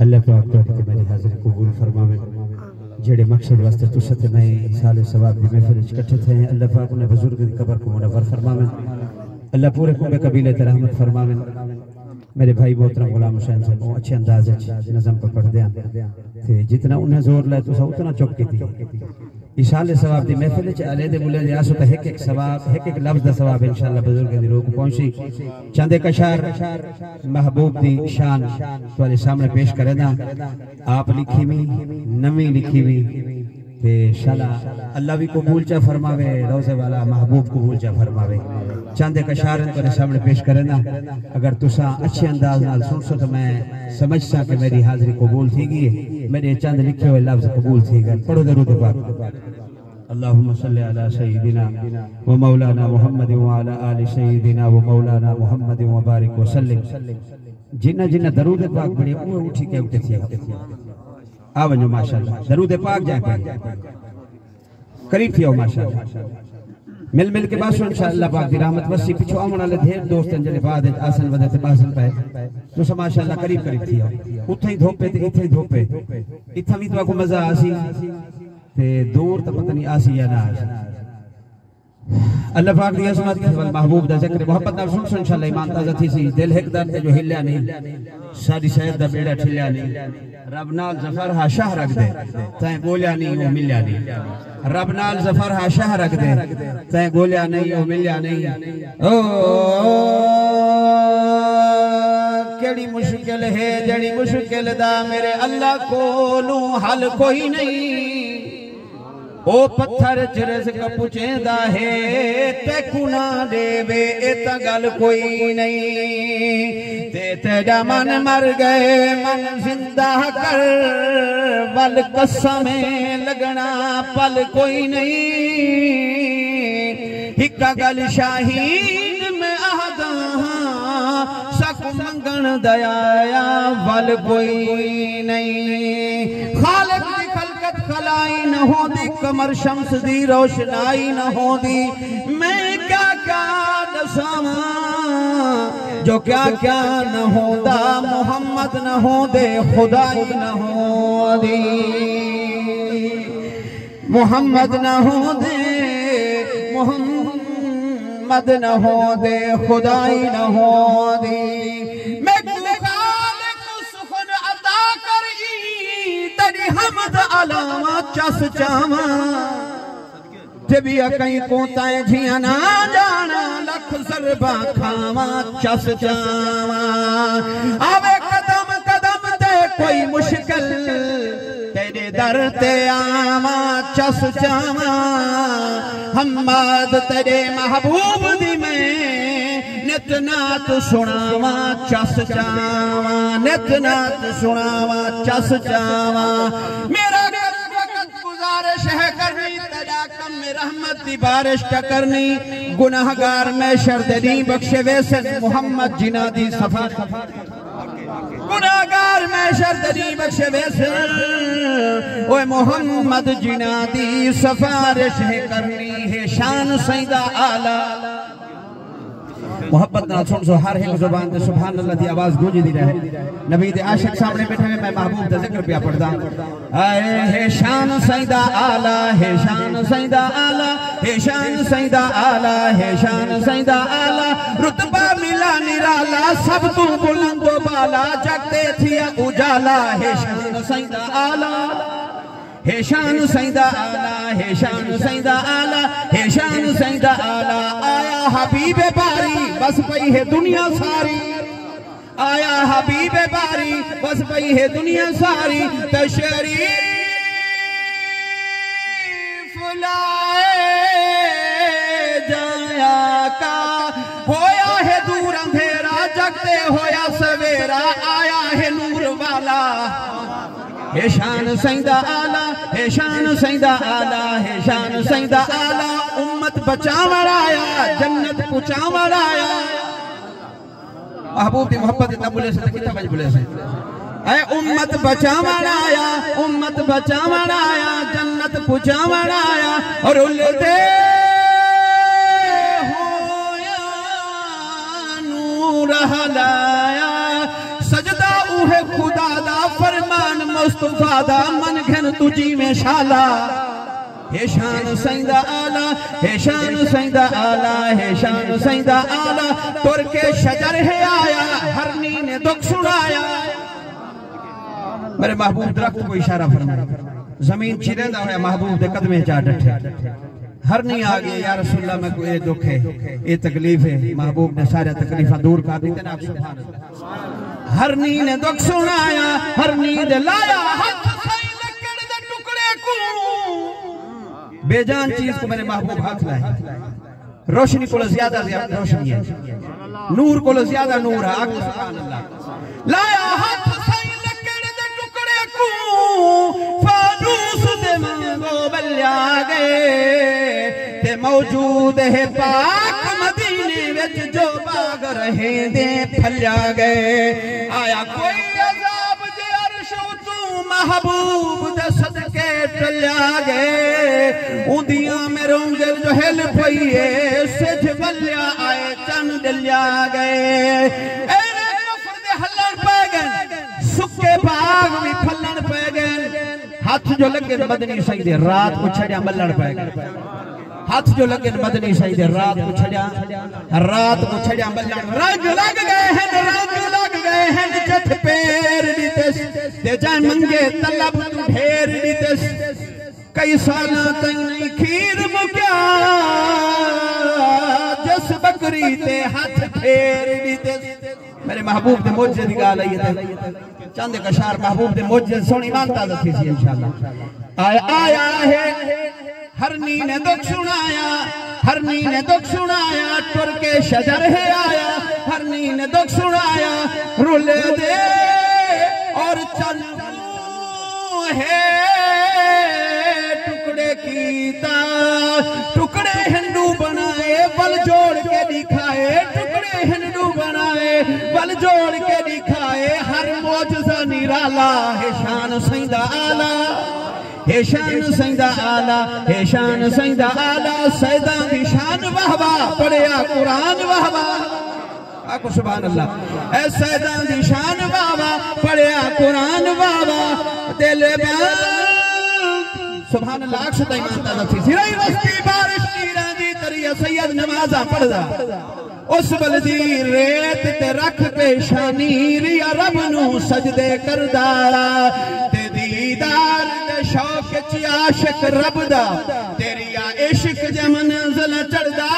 अल्लाह पाक तुहाडी मेरी हाज़िरी कबूल फरमावे। जेड़े मकसद वास्ते तुसां ते मैं साले सवाब दी महफिल विच इकट्ठे थे, अल्लाह पाक उन्हें बुजुर्ग दी कब्र को मुनव्वर फरमावे। अल्लाह पूरे कुंबे कबीले ते रहमत फरमावे। मेरे भाई मोहतरम गुलाम हुसैन साहब वो अच्छे अंदाज नज़म पर पढ़दे हैं, जितना उन्हें जोर लाए तुसां उतना चुप कीती। इशाले सवाब दी महफिल च अले दे मुले दे आसो एक एक सवाब एक एक लफ्ज दा सवाब इंशाअल्लाह बुजुर्ग दी रूह को पहुंची। चंदे कशार महबूब दी शान तुम्हारे सामने पेश करेना। आप लिखी हुई नवी लिखी हुई ते शाला अल्लाह भी कबूल चा फरमावे, रोज़े वाला महबूब कबूल चा फरमावे। चंदे कशार तुम्हारे सामने पेश करेना। अगर तुसा अच्छे अंदाज नाल सुन सो तो मैं समझ सा कि मेरी हाजिरी कबूल थी गई है, मेरे चंद लिखे हुए लफ्ज कबूल थी गए। पढ़ो दरूद पाक। अल्लाहुम्मा सल्ली अला सय्यिदिना व मौलाना मुहम्मद व अला आलि सय्यिदिना व मौलाना मुहम्मद व बारिक व सल्लिम। जिन्ना जिन्ना दरूद पाक पढ़े वो उठी के उठे थी आ वञो माशाअल्लाह। दरूद पाक जाए पढ़े करीब थियो माशाअल्लाह। मिल मिल के बासो इंशाअल्लाह पाक दी रहमत वसी पिछो आवन वाले ढेर दोस्त जले बाद आसन वदे ते बासन पे तो माशाअल्लाह करीब करीब थियो। उथे ही धोपे ते इथे ही धोपे इथा भी तो को मजा आसी ते दूर तो पता नहीं आसी या ना आसी। अल्लाह पाक दी अज़मत वल महबूब दा जिक्र मोहब्बत नाल सुन इंशाअल्लाह ईमान ताज़ा थी सी। दिल हिक दर ते जो हिल्या नहीं, साडी शहर दा बेड़ा ठिल्या नहीं। रब नाल ज़फर हा शाह रख दे तै गोलिया नहीं ओ मिल्या नहीं। रब नाल ज़फर हा शाह रख दे तै गोलिया नहीं ओ मिल्या नहीं। ओ केड़ी मुश्किल है जड़ी मुश्किल दा मेरे अल्लाह कोलू हल कोई नहीं। ओ पत्थर च रिज़्क़ पुछेंदा है ते कुना देवे ए ता गल कोई नहीं। ते तेरा मन मर गए मन जिंदा कर वल कसमें लगना पल कोई नहीं। हिक्का गल शाहीन में आहदा सक मंगन दयाया वल कोई नहीं। खालिक दी खलकत खलाई न होंदी कमर शम्स दी रोशनाई न होंदी मैं क्या क्या दसावा जो क्या क्या न होंदा मोहम्मद न होंदे खुदाई न होंदी। मोहम्मद न होंदे मोहम्मद न होंदे खुदाई न होंदी। मैं खालिक सुखन अता करी तेरी हमद अलावा चस चावा जबी कहीं पोताए झिया ना जाना लख सरबा खावा चस चावा। आवे कदम कदम ते कोई मुश्किल तेरे दर ते आवा चस चावा। हम्माद तेरे महबूब दी मैं नित नात सुनावा चस चावा। नित नात सुनावा चस चावा। मेरा गुजारिश है करनी तेरा कम में रहमत दी बारिश का करनी। गुनाहगार में शर्दनी बख्शे वैसे मोहम्मद जिना दी सफा। गुनाहगार में शर्दनी बख्शे वैसे ओए मोहम्मद जिना दी सफारिश है करनी है शान सईदा आला। मोहब्बत ना सुन सो हर एक जुबान ते सुभान अल्लाह दी आवाज गूंजदी रहे। नबी दे आशिक सामने बैठे हुए मैं महबूब दा जिक्र पिया पढ़दा। आए है शान सईदा आला है शान सईदा आला है शान सईदा आला है शान सईदा आला। रुतबा मिला निराला सब तू बुलंदो बाला जगते थिया उजाला है शान सईदा आला है शान सईदा आला है शान सईदा आला है शान सईदा आला। आया हबीबे बारी बस पई है दुनिया सारी। आया हबीबे बारी बस पई है दुनिया सारी। तशरीफ लाए जाया का होया है दूर अंधेरा जगते होया सवेरा आया है नूर वाला है शान सईदा आला है शान सईदा आला है शान सईदा आला। उम्मत बचावन आया जन्नत पुचावन आया। महबूब दी मोहब्बत इतना बोले से कितना बज बोले से ऐ उम्मत बचावन आया उम्मत बचावन आया जन्नत पुचावन आया। और उलटे होया नूर हलाया सजदा उहे खुदा मुस्तफा दा मन घन तुझी में शाला हे शान सैंदा आला हे शान सैंदा आला हे शान सैंदा आला तुर के शजर है आया हरनी ने दुख सुनाया। मेरे महबूब दरख्त को इशारा फरमाया जमीन चिरेंदा होया महबूब दे कदमे जा डठे हरनी आ गई या रसूल अल्लाह में कोई दुख है ये तकलीफ है महबूब ने सारे तकलीफा दूर कर दी ना सुभान अल्लाह। हरनी ने दुख सुनाया हरनी दे लाया हाथ सही लकड़ दे टुकड़े को बेजान चीज को मेरे महबूब हाथ लाए रोशनी को ज्यादा रोशनी है नूर को ज्यादा नूर है आगे सुभान अल्लाह। लाया हाथ सही लकड़ दे टुकड़े को फानूस दे मंगो बल्या गए ते मौजूद है पाक मदीने विच जो बाग रहे दे फल्या गए। आया कोई अजाब दे अर्श तू महबूब दे सदके टल्या गए उदियां में रोंगल जो हिल पई है सिज बल्या आए चंद डल्या गए। एने कफर दे हलन पे गए सुके बाग भी फलन पे गए हाथ जो लगे मदनी सही दे रात को छड़िया मल्लड़ पे गए हाथ जो लगे मदनी सही दे रात को छड़िया मल्लड़ रंग लग गए हैं जथ पैर दितस ते जान मंगे तलब ढेर दितस कई साला तक नहीं खीर मुक्या जस बकरी ते हाथ फेर दितस। मेरे महबूब दे मौजे दी गाल आई है चंद कशार महबूब दे मौजे सोनी मानता थी इंशाअल्लाह। आया है हरनी ने दुख सुनाया टुर के शजर है आया हरनी ने दुख सुनाया रुले दे और चलू है टुकड़े कीता टुकड़े हिंदू बनाए बल जोड़ के दिखाए टुकड़े हिंदू बनाए बल जोड़ के दिखाए हर मौजज़ा निराला है शान सैंदा आला हे शान सैंदा आला हे शान सैंदा आला सैदा दी शान वाहवा पढ़िया कुरान वाहवा आको सुभान अल्लाह। ए सैदा दी शान वाहवा पढ़िया कुरान वाहवा दिल सुभान अल्लाह अक्सर ईमानता थी सिराई वस्ती बारिश की रांदी तरिया सैयद नमाजा पढ़दा उस बलदी रेत ते रख पेशानी रिया रब नू सजदे करदा ते दीदार शौक च आशिक रब दा तेरिया इश्क ज मंजिल चढ़दा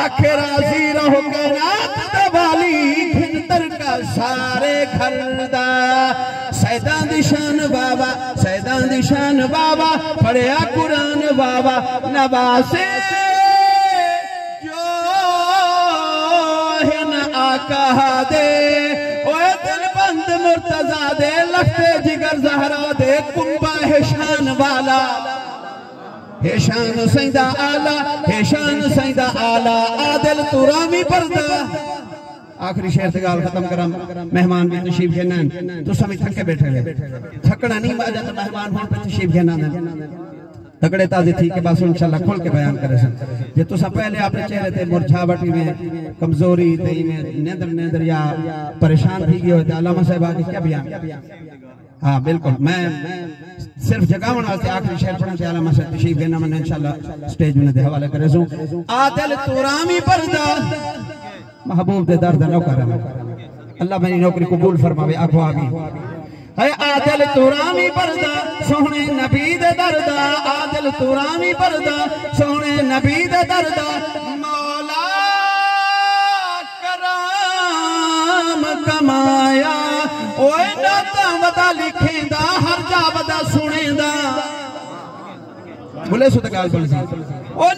आखिर राजी रहो कायनात दा वाली खिंतर का सारे घर दा सैदा दी शान बाबा पढ़िया कुरान बाबा नवासे जो है न आका दे बंद मुर्तजा दे लखते जिगर जहरा दे कुंबा है शान वाला हे शान सैंदा आला हे शान सैंदा आला आदिल तुरामी पर्दा। आखिरी शेर से गाल खत्म करम मेहमान भी तशरीफ घेनन तो सभी थके बैठे हुए थकना नहीं माजा तो मेहमान वहां पे तशरीफ घेनन तगड़े ताजे थी के बस इंशाल्लाह खोल के बयान करे जे तुसा पहले आपने चेहरे ते मुरझावट में कमजोरी ते में नेंदर या परेशान थी गयो तो अल्लामा साहब आके क्या बयान। हां बिल्कुल मैं सिर्फ जगावन वास्ते आखिरी शेर पढ़न से अल्लामा साहब तशरीफ घेना मन इंशाल्लाह स्टेज में दे हवाले करे सो आदिल तुरामी पर्दा महबूब दे दर्द न कर अल्लाह मेरी नौकरी कबूल फरमावे आखो आमीन। है आदिल तुरामी पर्दा सोहने नबी दे दर्दा आदिल तुरामी पर्दा सोहने नबी दे दर्दा मौला कराम कमाया ओए नाता वदा लिखेंदा हर जा वदा सुनेंदा बोले सो गाल बोल सी ओ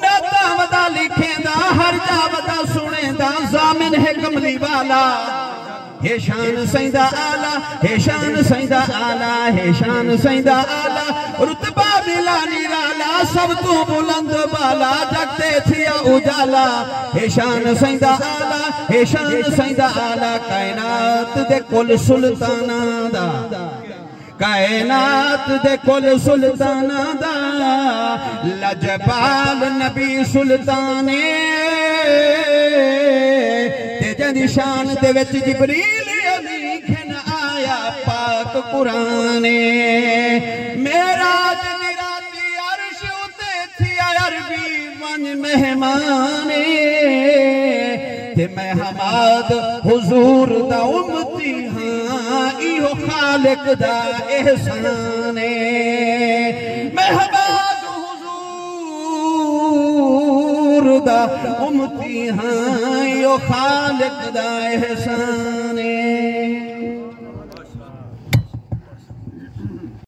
नाता वदा लिखेंदा हर जा वदा सुनेंदा जामिन है कमली वाला हे शान सैंदा आला हे शान सैंदा आला हे शान सैंदा आला रुतबा मिला निराला सब तू बुलंद बाला जगते थिया उजाला हे शान सैंदा आला हे शान सैंदा आला कायनात दे कुल सुल्ताना दा कायनात दे कुल सुल्ताना दा लजपाल नबी सुल्ताने जदी शान दे विच जिबरील अमीन आया पा पाक कुराने मेराज निराती अर्श उते थी अरबी वंज मेहमाने ते मैं हमाद हुजूर दा उम्मती हां इहो खालिक दा एहसाने मैं हमाद हुजूर दा उम्मती हां इहो खालिक दा एहसाने।